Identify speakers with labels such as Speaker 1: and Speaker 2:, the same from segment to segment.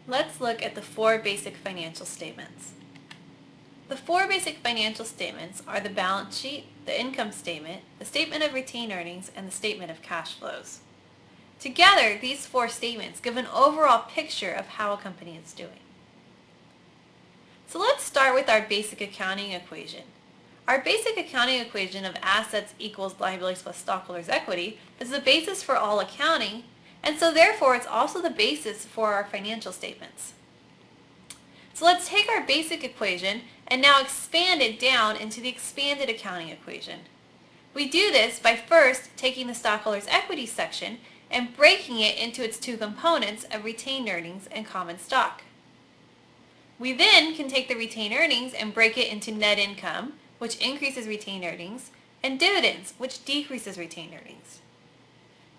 Speaker 1: Let's look at the four basic financial statements. The four basic financial statements are the balance sheet, the income statement, the statement of retained earnings, and the statement of cash flows. Together, these four statements give an overall picture of how a company is doing. So let's start with our basic accounting equation. Our basic accounting equation of assets equals liabilities plus stockholders' equity is the basis for all accounting, and so therefore it's also the basis for our financial statements. So let's take our basic equation and now expand it down into the expanded accounting equation. We do this by first taking the stockholders' equity section and breaking it into its two components of retained earnings and common stock. We then can take the retained earnings and break it into net income, which increases retained earnings, and dividends, which decreases retained earnings.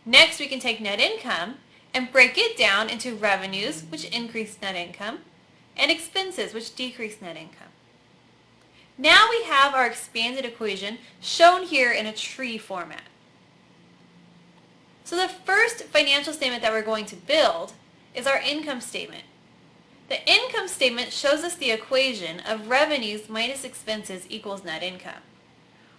Speaker 1: Next, we can take net income and break it down into revenues, which increase net income, and expenses, which decrease net income. Now we have our expanded equation shown here in a tree format. So the first financial statement that we're going to build is our income statement. The income statement shows us the equation of revenues minus expenses equals net income.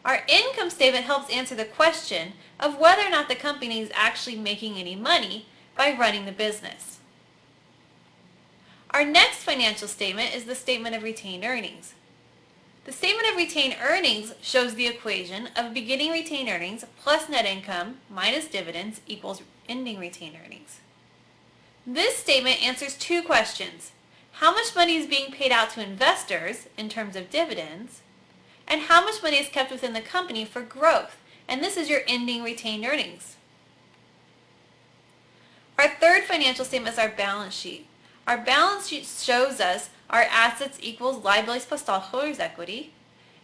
Speaker 1: Our income statement helps answer the question of whether or not the company is actually making any money by running the business. Our next financial statement is the statement of retained earnings. The statement of retained earnings shows the equation of beginning retained earnings plus net income minus dividends equals ending retained earnings. This statement answers two questions: how much money is being paid out to investors in terms of dividends, and how much money is kept within the company for growth, and this is your ending retained earnings. Our third financial statement is our balance sheet. Our balance sheet shows us our assets equals liabilities plus stockholders' equity,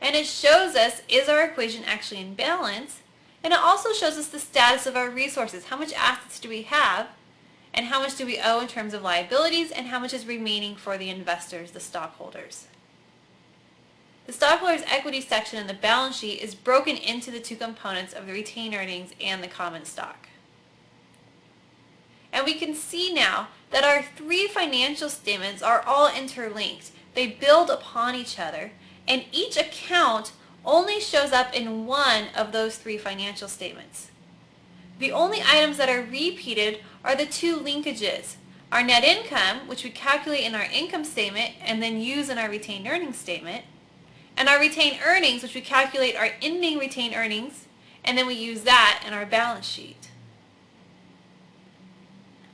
Speaker 1: and it shows us is our equation actually in balance, and it also shows us the status of our resources. How much assets do we have, and how much do we owe in terms of liabilities, and how much is remaining for the investors, the stockholders. The stockholders' equity section in the balance sheet is broken into the two components of the retained earnings and the common stock. And we can see now that our three financial statements are all interlinked. They build upon each other, and each account only shows up in one of those three financial statements. The only items that are repeated are the two linkages: our net income, which we calculate in our income statement and then use in our retained earnings statement, and our retained earnings, which we calculate our ending retained earnings, and then we use that in our balance sheet.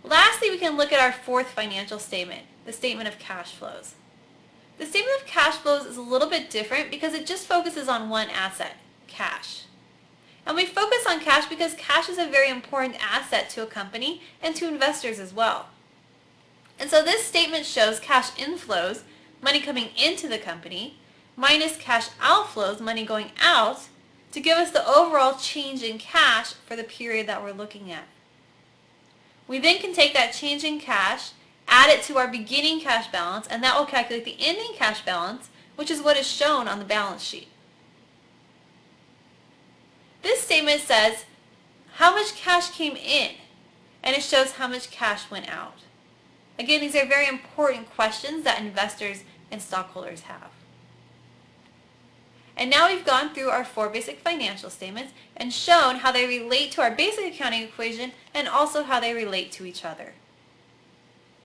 Speaker 1: Lastly, we can look at our fourth financial statement, the statement of cash flows. The statement of cash flows is a little bit different because it just focuses on one asset, cash. And we focus on cash because cash is a very important asset to a company and to investors as well. And so this statement shows cash inflows, money coming into the company, minus cash outflows, money going out, to give us the overall change in cash for the period that we're looking at. We then can take that change in cash, add it to our beginning cash balance, and that will calculate the ending cash balance, which is what is shown on the balance sheet. This statement says how much cash came in, and it shows how much cash went out. Again, these are very important questions that investors and stockholders have. And now we've gone through our four basic financial statements and shown how they relate to our basic accounting equation and also how they relate to each other.